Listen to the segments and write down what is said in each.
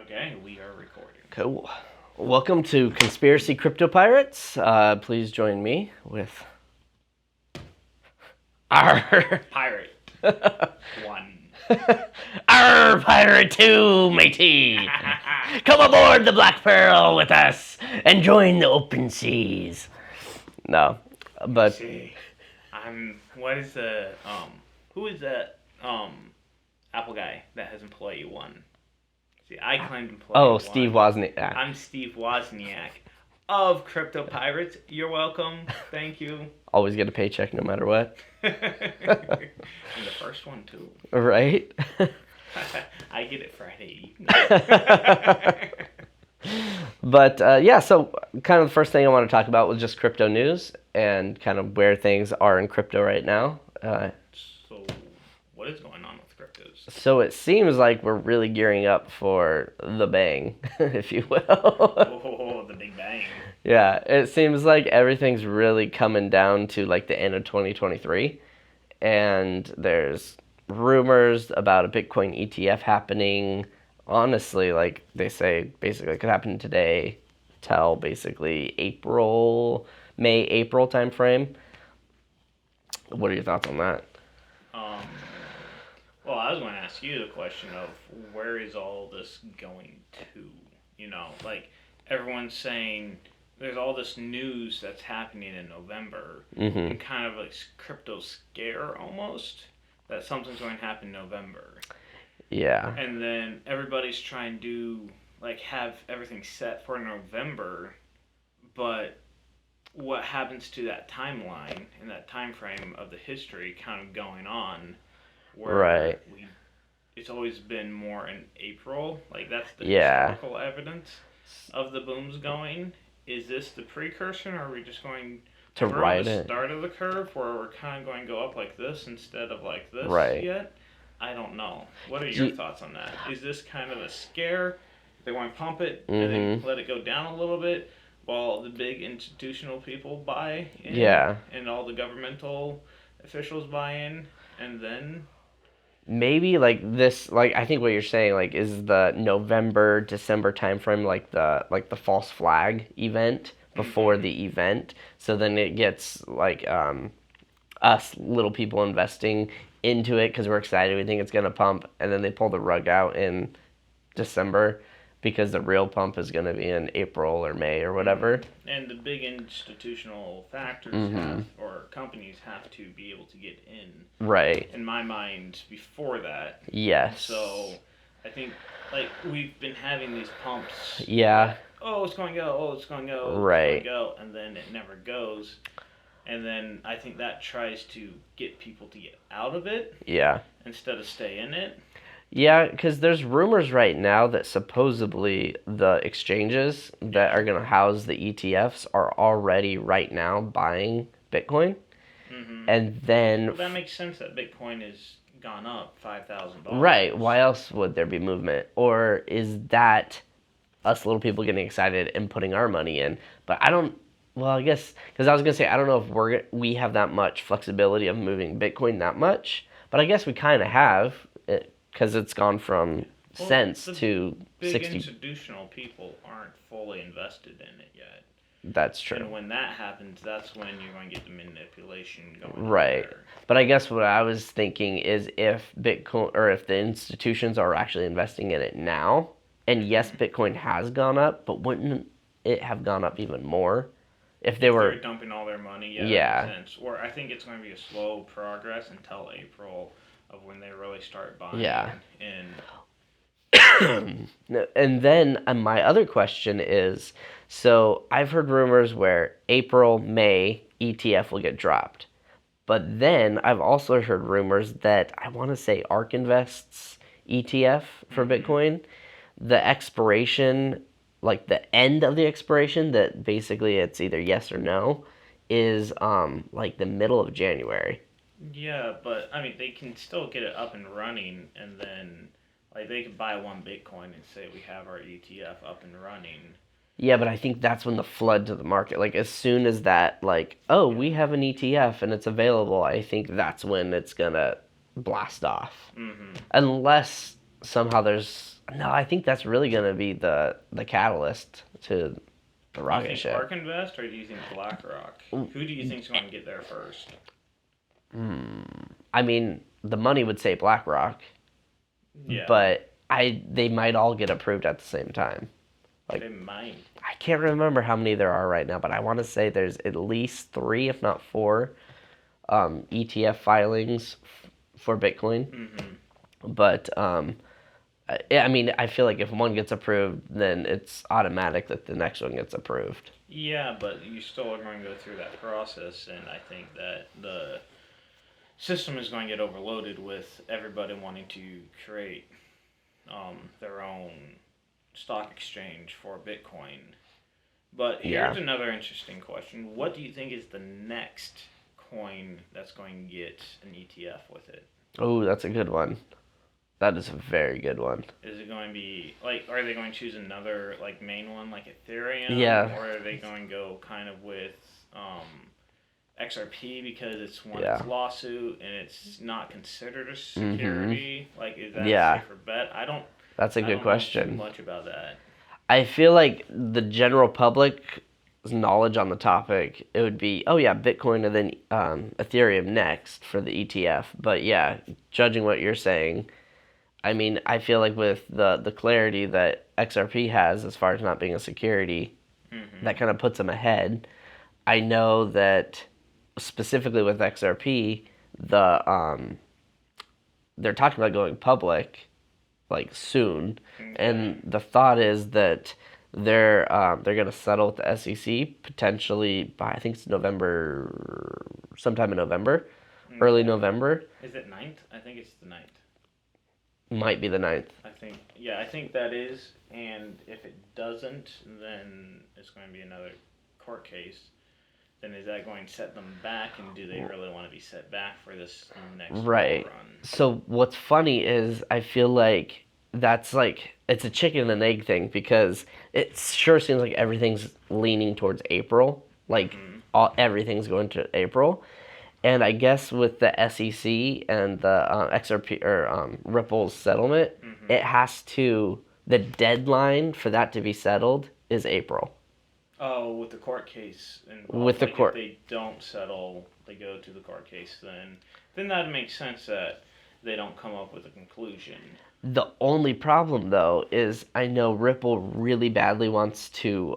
Okay, we are recording. Cool. Welcome to Conspiracy Crypto Pirates. Please join me with our Pirate 1. our Pirate 2, matey. Come aboard the Black Pearl with us and join the open seas. No, but See, what is the, who is that, Apple guy that has employee 1? See, I claimed employee 1. Steve Wozniak. I'm Steve Wozniak of Crypto Pirates. You're welcome. Thank you. Always get a paycheck no matter what. And the first one, too. Right? I get it Friday evening. But so kind of the first thing I want to talk about was just crypto news and kind of where things are in crypto right now. So, what is going on with cryptos? So it seems like we're really gearing up for the bang, if you will. Oh, the big bang. Yeah, it seems like everything's really coming down to like the end of 2023. And there's rumors about a Bitcoin ETF happening. Honestly, like they say, basically it could happen today till basically April time frame. What are your thoughts on that? Well, I was going to ask you the question of where is all this going to? You know, like everyone's saying there's all this news that's happening in November, and kind of like crypto scare almost that something's going to happen in November. Yeah. And then everybody's trying to like have everything set for November, but what happens to that timeline and that time frame of the history kind of going on where Right. it's always been more in April, like that's the Yeah. historical evidence of the booms going. Is this the precursor, or are we just going To we're on ride the it. start of the curve where we're kind of going to go up like this instead of like this Right. yet? I don't know. What are your thoughts on that? Is this kind of a scare? They want to pump it and then let it go down a little bit while the big institutional people buy in, Yeah. and all the governmental officials buy in, and then Maybe like this, like I think what you're saying, like is the November December timeframe, like the false flag event before the event. So then it gets like us little people investing into it because we're excited, we think it's gonna pump, and then they pull the rug out in December because the real pump is gonna be in April or May or whatever. and the big institutional factors have, or companies have to be able to get Right. in my mind, before that. Yes. So I think like we've been having these pumps. Yeah. Oh, it's going to go. Oh, it's going to go. It's Right. going to go, and then it never goes. And then I think that tries to get people to get out of it Yeah. instead of stay in it. Yeah, because there's rumors right now that supposedly the exchanges that are going to house the ETFs are already right now buying Bitcoin. And then, Well, that makes sense that Bitcoin has gone up $5,000. right, why else would there be movement? Or is that us little people getting excited and putting our money in? But I don't, well, I guess, because I was going to say, I don't know if we have that much flexibility of moving Bitcoin that much. But I guess we kind of have, because it's gone from cents the to big 60. institutional people aren't fully invested in it yet. That's true. And when that happens, that's when you're going to get the manipulation going on Right. there. But I guess what I was thinking is if Bitcoin, or if the institutions are actually investing in it now, and yes, Bitcoin has gone up, but wouldn't it have gone up even more if they were? They're dumping all their money. Yeah. That makes sense. Or I think it's going to be a slow progress until April of when they really start buying. Yeah. And And then my other question is, so I've heard rumors where April, May ETF will get dropped. But then I've also heard rumors that I want to say ARK Invest's ETF for Bitcoin, the expiration, like the end of the expiration, that basically it's either yes or no, is like the middle of January. yeah, but I mean, they can still get it up and running, and then like they could buy one Bitcoin and say we have our ETF up and running. Yeah, but I think that's when the flood to the market, like as soon as that, like, oh, we have an ETF and it's available, I think that's when it's gonna blast off. Unless somehow there's No, I think that's really going to be the catalyst to the Do you rocket think ship. ARK Invest or do you think BlackRock? Who do you think's going to get there first? I mean, the money would say BlackRock, Yeah, but they might all get approved at the same time. they Like might. I can't remember how many there are right now, but I want to say there's at least three, if not four, ETF filings for Bitcoin. Hmm. But I mean, I feel like if one gets approved, then it's automatic that the next one gets approved. Yeah, but you still are going to go through that process, and I think that the system is going to get overloaded with everybody wanting to create their own stock exchange for Bitcoin. But here's Yeah. another interesting question. What do you think is the next coin that's going to get an ETF with it? Oh, that's a good one. That is a very good one. Is it going to be like, are they going to choose another like main one like Ethereum, Yeah. or are they going to go kind of with XRP because it's won its Yeah. lawsuit and it's not considered a Mhm. security? Like, is that a Yeah. safer bet? That's a I good don't know too question. much about that. I feel like the general public's knowledge on the topic, it would be, oh yeah, Bitcoin and then Ethereum next for the ETF. But yeah, judging what you're saying, I mean, I feel like with the clarity that XRP has as far as not being a security, Hmm. that kind of puts them ahead. I know that specifically with XRP, they're talking about going public like soon, Okay. and the thought is that they're gonna settle with the SEC potentially by I think it's November, sometime in November, early Okay. November, Is it ninth? I think it's the ninth. might be the ninth. I think, yeah, I think that is. And if it doesn't, then it's going to be another court case. Then is that going to set them back? And do they really want to be set back for this next bull Right. run? So what's funny is I feel like that's like it's a chicken and egg thing because it sure seems like everything's leaning towards April. Like Mm-hmm. everything's going to April. And I guess with the SEC and the XRP or Ripple's settlement, Mm-hmm. it has to the deadline for that to be settled is April Oh, with the court case involved, with the like if court. they don't settle, they go to the court case. Then that makes sense that they don't come up with a conclusion. The only problem though is I know Ripple really badly wants to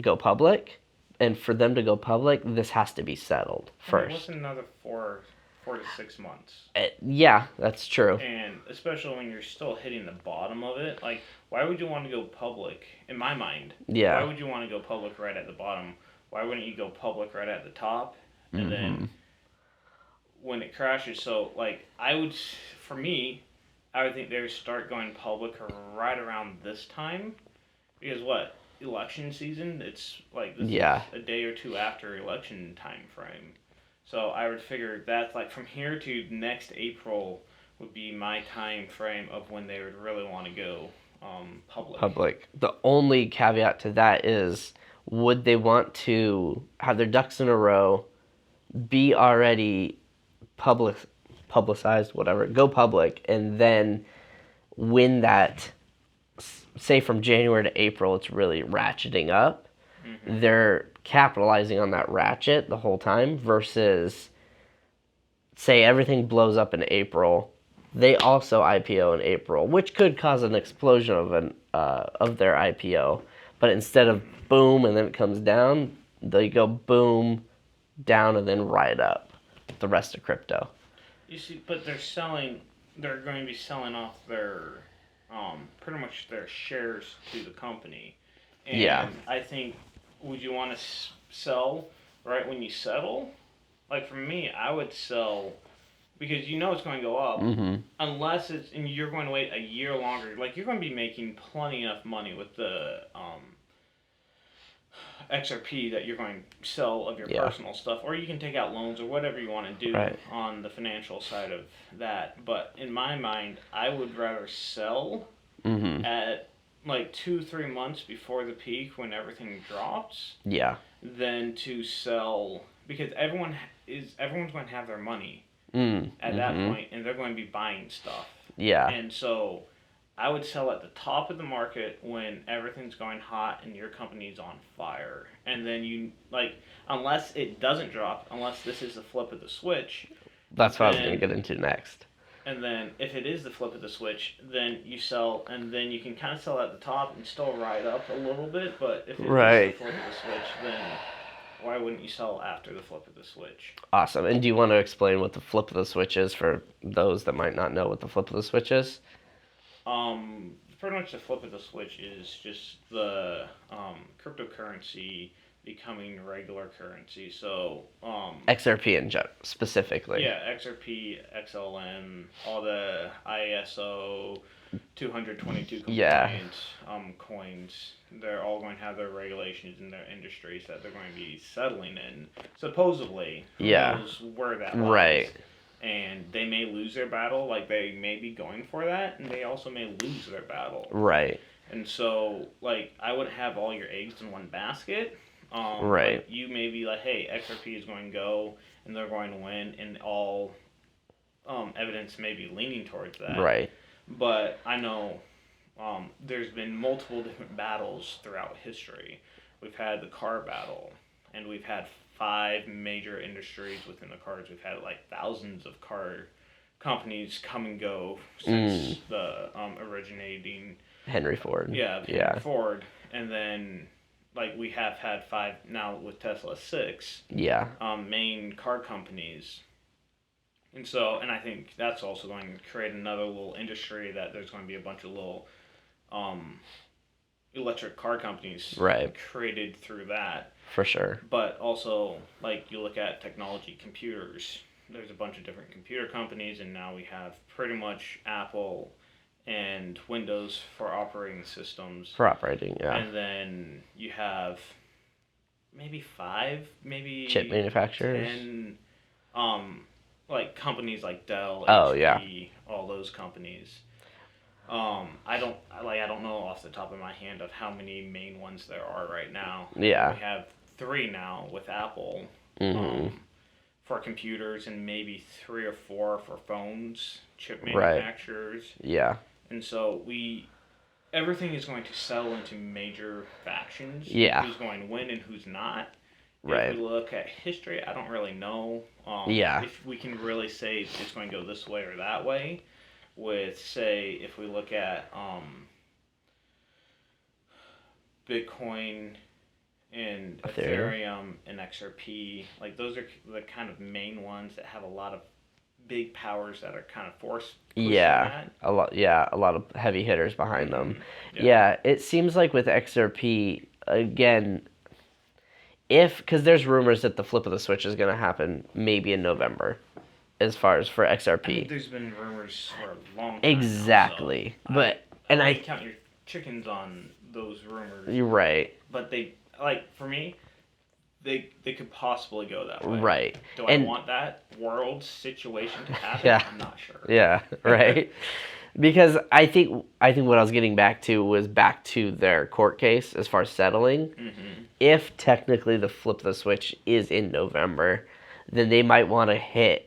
go public, and for them to go public, this has to be settled I mean, what's first. another 4 to 6 months? Yeah, that's true. And especially when you're still hitting the bottom of it, like why would you want to go public? In my mind, why Yeah. would you want to go public right at the bottom? Why wouldn't you go public right at the top? And then Hmm. when it crashes, so like I would, for me, I would think they would start going public right around this time because what election season? It's like this is Yeah. a day or two after election time frame. So I would figure that like from here to next April would be my time frame of when they would really want to go public. Public. The only caveat to that is would they want to have their ducks in a row, be already public publicized, whatever, go public, and then when that say from January to April, it's really ratcheting up. Hmm. They're capitalizing on that ratchet the whole time versus say everything blows up in April. They also IPO in April, which could cause an explosion of their IPO. But instead of boom and then it comes down, they go boom, down, and then right up the rest of crypto. You see, but they're selling. They're going to be selling off their pretty much their shares to the company, Yeah. and I think would you want to sell right when you settle? Like for me, I would sell because you know it's going to go up Mm-hmm. unless it's and you're going to wait a year longer. Like you're going to be making plenty enough money with the XRP that you're going to sell of your Yeah. personal stuff, or you can take out loans or whatever you want to do Right. on the financial side of that. But in my mind, I would rather sell Mm-hmm. at like 2 3 months before the peak when everything drops Yeah. than to sell because everyone's going to have their money Mm. at that Mm-hmm. point and they're going to be buying stuff. Yeah. And so I would sell at the top of the market when everything's going hot and your company's on fire. And then unless it doesn't drop, unless this is the flip of the switch, That's what I was going to then get into next. and then if it is the flip of the switch, then you sell, and then you can kind of sell at the top and still ride up a little bit. But if it is the Right. flip of the switch, then why wouldn't you sell after the flip of the switch? Awesome. And do you want to explain what the flip of the switch is for those that might not know what the flip of the switch is? Pretty much the flip of the switch is just the cryptocurrency becoming regular currency. So, XRP specifically. yeah, XRP, XLM, all the ISO 222 Yeah. compliant coins, they're all going to have their regulations in their industries that they're going to be settling in. Supposedly, who Yeah. knows where that lies. Right. And they may lose their battle, like they may be going for that, and they also may lose their battle. Right. And so, like, I wouldn't have all your eggs in one basket. Right. Like, you may be like, hey, XRP is going to go, and they're going to win, and all evidence may be leaning towards that. Right. But I know there's been multiple different battles throughout history. We've had the car battle, and we've had 5 major industries within the cars. We've had like thousands of car companies come and go since the originating. Henry Ford. Yeah, Ford, and then like we have had 5 now with Tesla 6. Yeah. Main car companies. And so, and I think that's also going to create another little industry that there's going to be a bunch of little electric car companies created through that. For sure. But also, like, you look at technology, computers, there's a bunch of different computer companies, and now we have pretty much Apple and Windows for operating systems. For operating, yeah. And then you have maybe 5, maybe chip manufacturers. 10, like companies like Dell, HP, all those companies. I don't know off the top of my hand of how many main ones there are right now. Yeah. We have 3 now with Apple for computers, and maybe 3 or 4 for phones, chip manufacturers. Right. Yeah. And so everything is going to settle into major factions. Yeah. Who's going to win and who's not. Right. If we look at history, I don't really know if we can really say it's going to go this way or that way. With, say, if we look at Bitcoin and Ethereum and XRP, like those are the kind of main ones that have a lot of big powers that are kind of pushing that. A lot of heavy hitters behind them. Yeah, it seems like with XRP, again, because there's rumors that the flip of the switch is going to happen maybe in November, as far as for XRP. I mean, there's been rumors for a long time. Exactly. Now, so I count your chickens on those rumors. You're right. But they, like, for me, they could possibly go that way. Right. Do I want that world situation to happen? Yeah. I'm not sure. Yeah, right. Because I think what I was getting back to was back to their court case as far as settling. Mm-hmm. If technically the flip of the switch is in November, then they might want to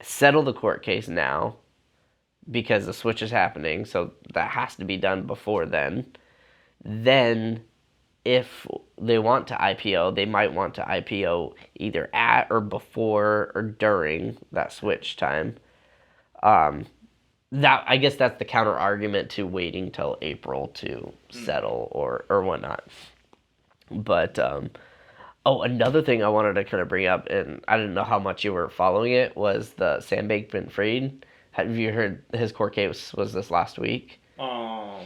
settle the court case now because the switch is happening, so that has to be done before then. Then if they want to IPO, they might want to IPO either at or before or during that switch time. That, I guess that's the counter argument to waiting till April to settle or whatnot. But another thing I wanted to kind of bring up, and I didn't know how much you were following it, was the Sam Bankman-Fried. Have you heard his court case was this last week? I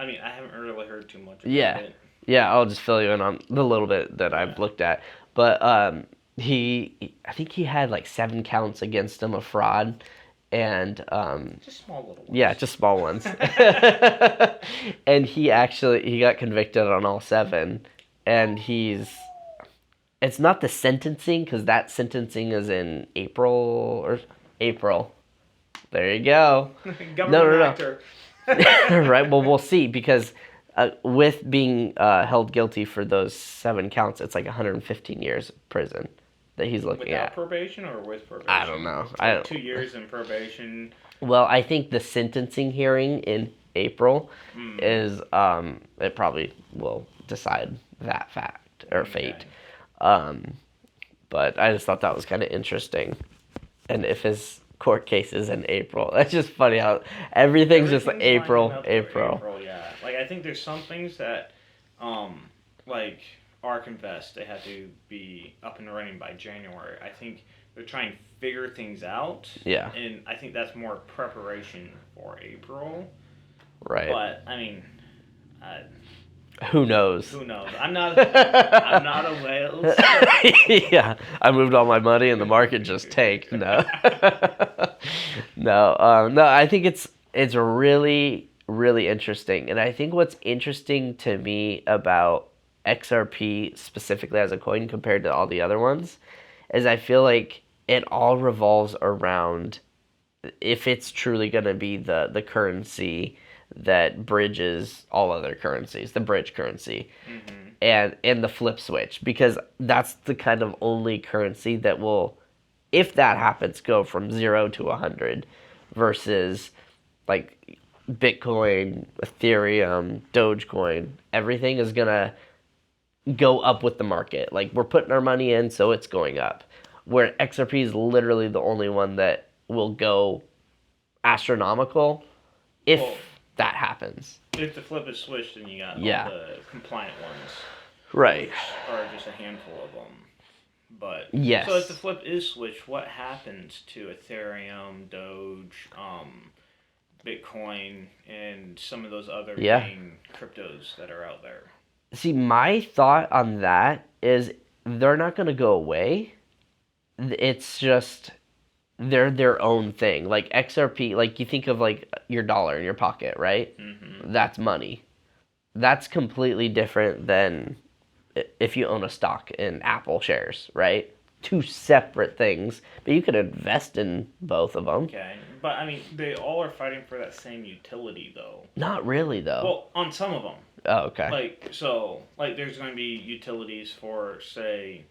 mean, I haven't really heard too much about it. Yeah, I'll just fill you in on the little bit that I've looked at. But I think he had like 7 counts against him of fraud. And just small little ones. Yeah, just small ones. And he got convicted on all 7. And it's not the sentencing, because that sentencing is in April. There you go. Government actor. Right, well, we'll see, because with being held guilty for those 7 counts, it's like 115 years of prison that he's looking at. Without probation or with probation? I don't know. 2 years in probation. Well, I think the sentencing hearing in April, Mm. is it probably will decide that fact or Okay. fate. Um, but I just thought that was kind of interesting. And if his court case is in April, it's just funny how everything's just Everything's lining April, up for April. April, yeah. Like I think there's some things that, like Ark Invest, they had to be up and running by January. I think they're trying to figure things out. Yeah. And I think that's more preparation for April. Right. But I mean, I, Who knows? who knows? I'm not a whale. So. Yeah, I moved all my money and the market just tanked. No, no. I think it's really really interesting, and I think what's interesting to me about XRP specifically as a coin compared to all the other ones is I feel like it all revolves around if it's truly going to be the currency that bridges all other currencies, the bridge currency, and the flip switch, because that's the kind of only currency that will, if that happens, go from 0 to 100 versus like Bitcoin, Ethereum, Dogecoin. Everything is going to go up with the market. Like we're putting our money in, so it's going up. Where XRP is literally the only one that will go astronomical if Well, that happens. if the flip is switched, then you got Yeah. all the compliant ones, Right. which are just a handful of them. But Yes. so if the flip is switched, what happens to Ethereum, Doge, Bitcoin, and some of those other Yeah. main cryptos that are out there? See, my thought on that is they're not going to go away. It's just they're their own thing. Like XRP, like you think of like your dollar in your pocket, right? Mm-hmm. That's money. That's completely different than if you own a stock in Apple shares, right? Two separate things, but you could invest in both of them. Okay, but I mean, they all are fighting for that same utility, though. Not really, though. Well, on some of them, Oh, okay. like there's going to be utilities for, say,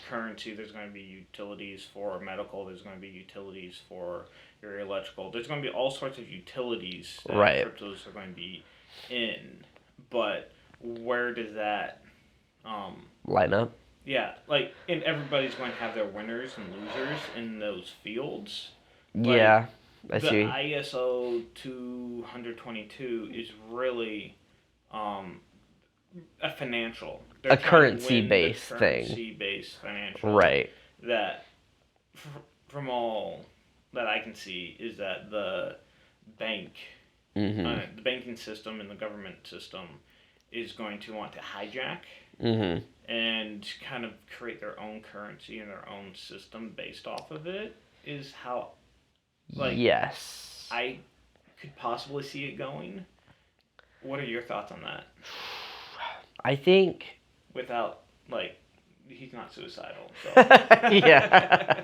currency. There's going to be utilities for medical. There's going to be utilities for your electrical. There's going to be all sorts of utilities that Right. cryptos are going to be in. But where does that, Line up. yeah, like, and everybody's going to have their winners and losers in those fields. Yeah, I The see. ISO 222 is really a financial. They're A trying to currency-based win the thing. Currency-based financial. Right. That, from all that I can see, is that the bank, Mm-hmm. the banking system and the government system is going to want to hijack Mm-hmm. and kind of create their own currency and their own system based off of it, is how, like, Yes. I could possibly see it going. What are your thoughts on that? I think. Without, like, he's not suicidal. So. Yeah.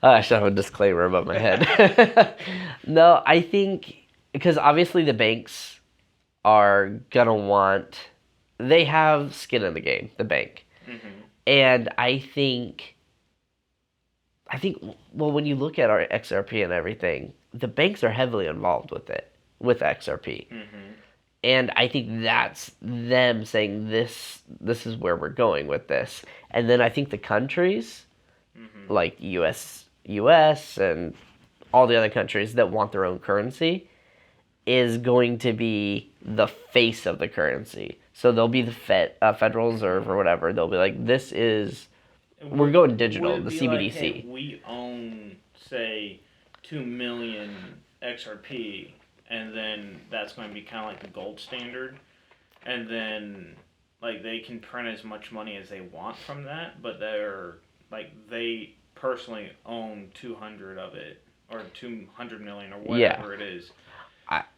I should have a disclaimer above my head. No, I think because obviously the banks are gonna want. They have skin in the game, the bank, Mm-hmm. and I think. Well, when you look at our XRP and everything, the banks are heavily involved with it, with XRP. Mm-hmm. And I think that's them saying this is where we're going with this. And then I think the countries Mm-hmm. like US and all the other countries that want their own currency is going to be the face of the currency. So they'll be the Federal Reserve or whatever. They'll be like, this is we're going digital, Would the it be CBDC. like, hey, we own, say, 2 million XRP, and then that's going to be kind of like the gold standard, and then, like, they can print as much money as they want from that, but they personally own 200 of it, or 200 million, or whatever it is.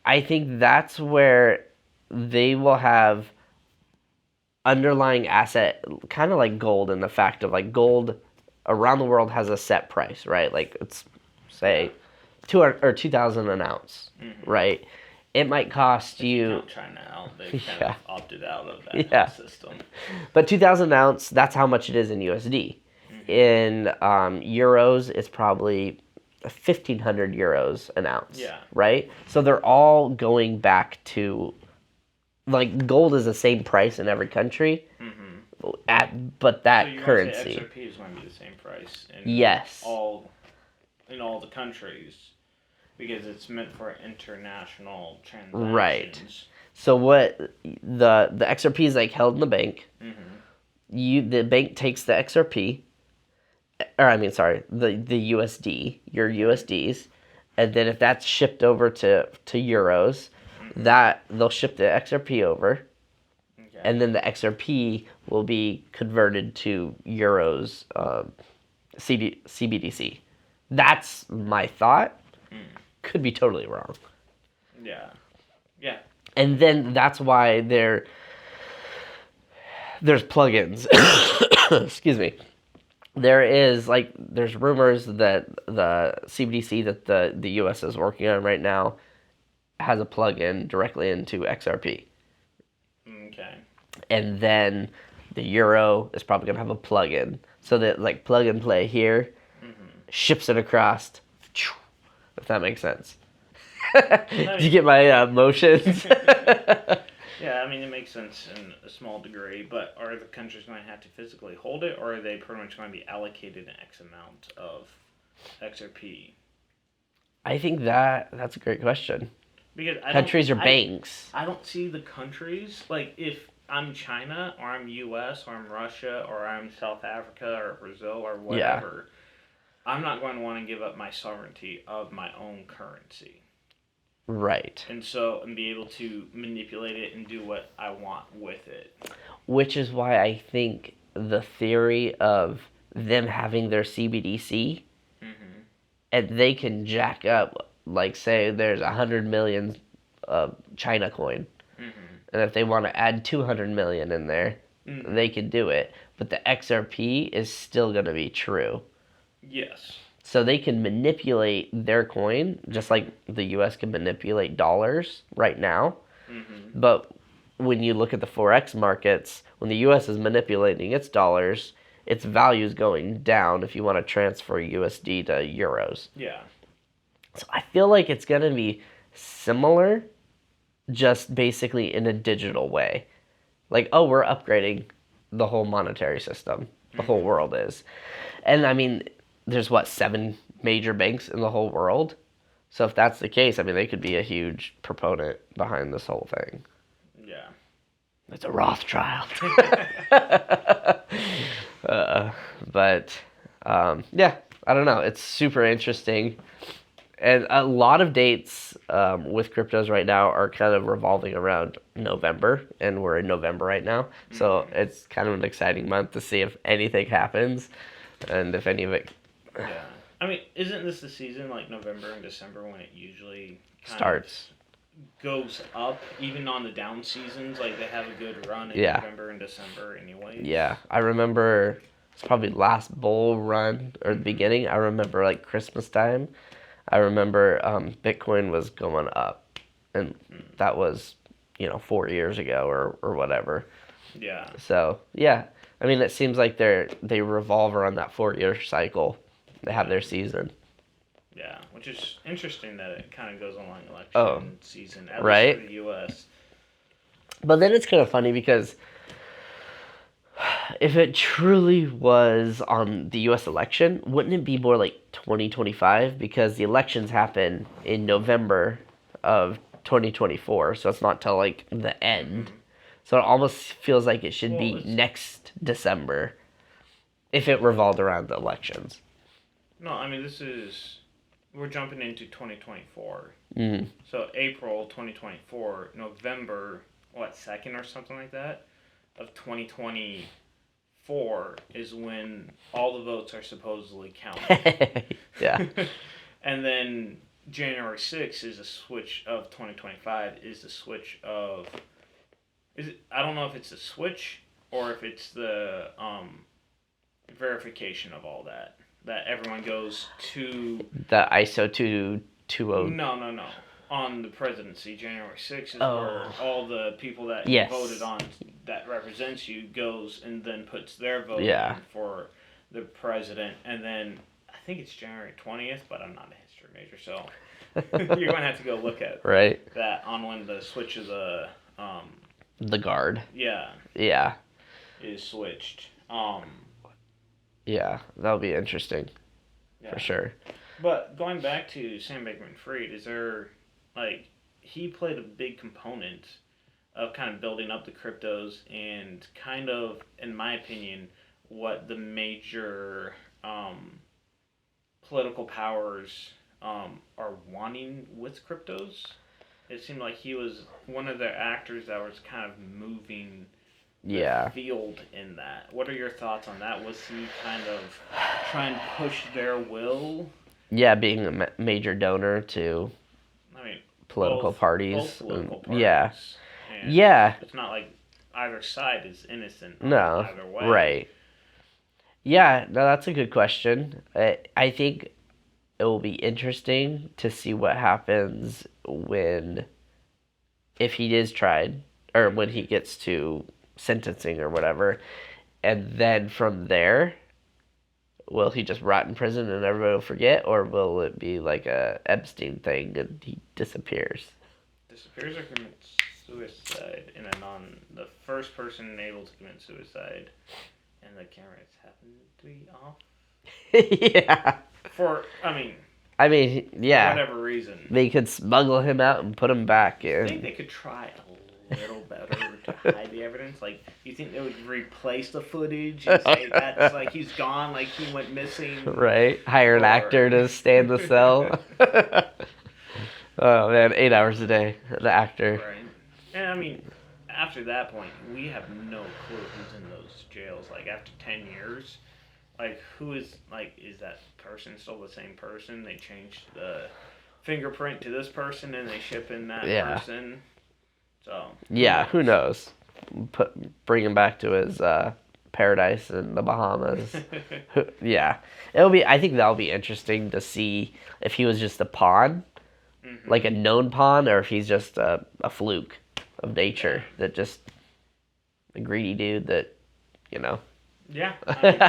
I think that's where they will have underlying asset, kind of like gold, in the fact of like gold around the world has a set price, right? Like it's say 200 or 2,000 an ounce, Mm-hmm. right? It might cost If you, count China out, they kind Yeah. of opted out of that Yeah. whole system. but 2,000 ounce, that's how much it is in USD. Mm-hmm. In euros, it's probably €1,500 an ounce. Yeah. Right? So they're all going back to, like, gold is the same price in every country, but So that you want to say currency. XRP is going to be the same price Yes. in all the countries because it's meant for international Right. transactions. So what the XRP is like held in the bank. Mm-hmm. The bank takes the XRP, or I mean, sorry, the USD, your USDs, and then if that's shipped over to euros, that they'll ship the XRP over, Okay. and then the XRP will be converted to euros, CBDC. That's my thought. Could be totally wrong. Yeah. Yeah. And then that's why there's plugins. Excuse me. There's rumors that the CBDC that the US is working on right now has a plugin directly into XRP. Okay. And then the euro is probably going to have a plugin. So that, like, plug and play here, ships it across, if that makes sense. Do you get my motions? Yeah, I mean, it makes sense in a small degree, but are the countries going to have to physically hold it, or are they pretty much going to be allocated an X amount of XRP? I think that's a great question. Because Countries or banks? I don't see the countries, like, if I'm China, or I'm US, or I'm Russia, or I'm South Africa, or Brazil, or whatever, I'm not going to want to give up my sovereignty of my own currency. Right. And be able to manipulate it and do what I want with it. Which is why I think the theory of them having their CBDC, and they can jack up, like, say there's 100 million China coin, and if they want to add 200 million in there, they can do it. But the XRP is still going to be true. Yes. So they can manipulate their coin just like the US can manipulate dollars right now. But when you look at the Forex markets, when the US is manipulating its dollars, its value is going down if you want to transfer USD to euros. Yeah. So I feel like it's going to be similar, just basically in a digital way. Like, oh, we're upgrading the whole monetary system. The whole world is. And I mean, there's 7 major banks in the whole world. So if that's the case, I mean, they could be a huge proponent behind this whole thing. Yeah. It's a Rothschild. Yeah, I don't know. It's super interesting. And a lot of dates with cryptos right now are kind of revolving around November, and we're in November right now. So it's kind of an exciting month to see if anything happens, and if any of it Yeah. I mean, isn't this the season, like November and December, when it usually starts. Goes up, even on the down seasons? Like, they have a good run in November and December anyways. Yeah, I remember it's probably last bull run or the beginning. I remember, like, Christmas time. I remember Bitcoin was going up, and that was, 4 years ago or whatever. Yeah. So, yeah. I mean, it seems like they revolve around that 4-year cycle. They have their season. Yeah, which is interesting that it kind of goes along election season, at least for the U.S. But then it's kind of funny because if it truly was on the U.S. election, wouldn't it be more like 2025? Because the elections happen in November of 2024, so it's not till, like, the end. So it almost feels like it should be next December if it revolved around the elections. No, I mean, we're jumping into 2024. So April 2024, November, 2nd or something like that, of 2024 is when all the votes are supposedly counted. Yeah. And then January 6th is a switch of 2025, is the switch of... I don't know if it's a switch or if it's the verification of all that. That everyone goes to... The ISO 220. No. On the presidency, January 6th is where all the people that you voted on that represents you goes and then puts their vote in for the president. And then I think it's January 20th, but I'm not a history major, so you're going to have to go look at Right. that on when the switch of the guard. Yeah. Yeah. Is switched. Yeah, that'll be interesting. Yeah. For sure. But going back to Sam Bankman-Fried, is there, like, he played a big component of kind of building up the cryptos and kind of, in my opinion, what the major political powers are wanting with cryptos. It seemed like he was one of the actors that was kind of moving the field in that. What are your thoughts on that? Was he kind of trying to push their will? Yeah, being a major donor to political parties. Both political parties. Yeah. And yeah. It's not like either side is innocent either way. Right. Yeah, no, that's a good question. I think it will be interesting to see what happens if he is tried, or when he gets to sentencing or whatever, and then from there, will he just rot in prison and everybody will forget, or will it be like a Epstein thing and he disappears? Disappears or commits suicide, and then the first person able to commit suicide, and the cameras happen to be off. Yeah. I mean, yeah. For whatever reason. They could smuggle him out and put him back in. I think they could try a little better to hide the evidence. Like, you think they would replace the footage and say that's like he's gone, like he went missing? Right. Hire an actor to stay in the cell. Oh, man, 8 hours a day, the actor. Right. And, after that point, we have no clue who's in those jails. Like, after 10 years, like, is that person still the same person? They changed the fingerprint to this person and they ship in that person. So. Yeah, who knows? Bring him back to his paradise in the Bahamas. Yeah. I think that'll be interesting to see if he was just a pawn, like a known pawn, or if he's just a fluke of nature that just a greedy dude that, Yeah.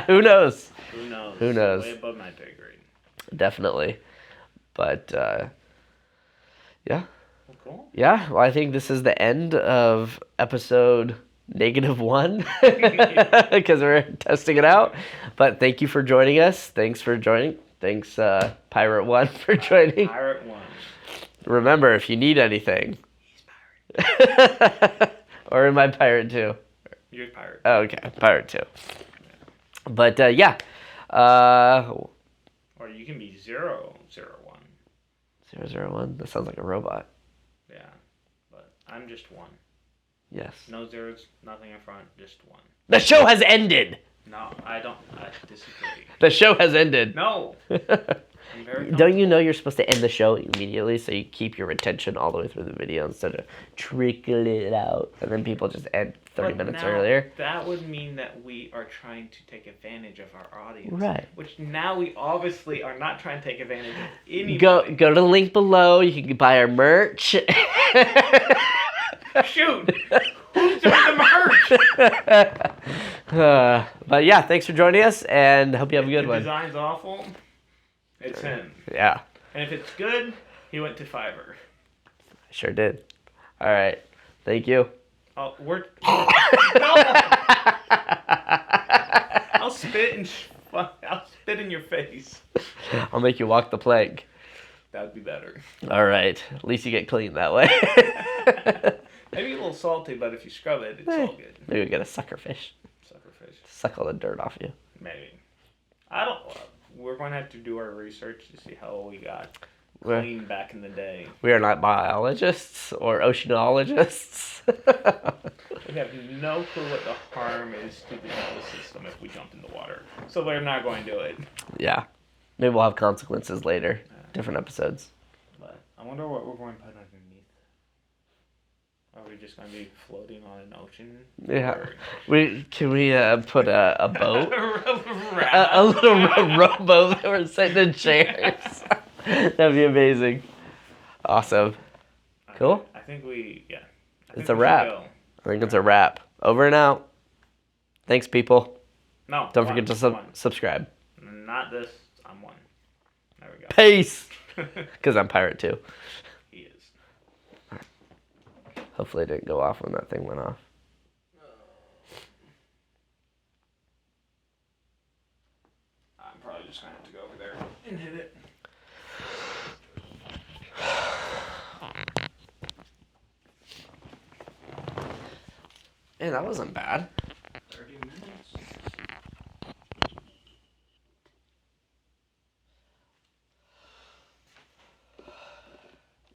Who knows? Who knows? Way above my pay grade. Definitely. But, yeah. Well, cool. Yeah, well, I think this is the end of episode -1 because we're testing it out. But thank you for joining us. Thanks for joining. Thanks, Pirate One, for joining. Pirate One. Remember, if you need anything. He's Pirate. Or am I Pirate 2? You're Pirate. Oh, okay, Pirate 2. But, yeah. Or you can be 001. 001? That sounds like a robot. Yeah, but I'm just 1. Yes. No zeros, nothing in front, just 1. The show has ended! No, I disagree. The show has ended. No! Don't you know you're supposed to end the show immediately so you keep your retention all the way through the video instead of trickle it out and then people just end 30 minutes earlier? That would mean that we are trying to take advantage of our audience. Right. Which now we obviously are not trying to take advantage of anybody. Go to the link below. You can buy our merch. Shoot! Who's doing the merch? But yeah, thanks for joining us and hope you have a good one. If the design's awful, it's him. Yeah. And if it's good, he went to Fiverr. I sure did. All right. Thank you. Oh, no! I'll spit in your face. I'll make you walk the plank. That would be better. All right. At least you get clean that way. Maybe a little salty, but if you scrub it, it's all good. Maybe we get a sucker fish. Suck all the dirt off you. Maybe. We're going to have to do our research to see how we got clean back in the day. We are not biologists or oceanologists. We have no clue what the harm is to the nervous system if we jump in the water. So we're not going to do it. Yeah. Maybe we'll have consequences later. Different episodes. But I wonder what we're going to put underneath. Are we just going to be floating on an ocean? Yeah. Can we put a boat? a little rowboat that we're sitting in chairs. That'd be amazing. Awesome. Cool. I think it's a wrap. I think it's a wrap. Over and out. Thanks, people. No. Don't forget to subscribe. Not this. I'm 1. There we go. Peace! Because I'm pirate too. He is. Hopefully it didn't go off when that thing went off. I'm probably just going to have to go over there and hit it. Man, that wasn't bad.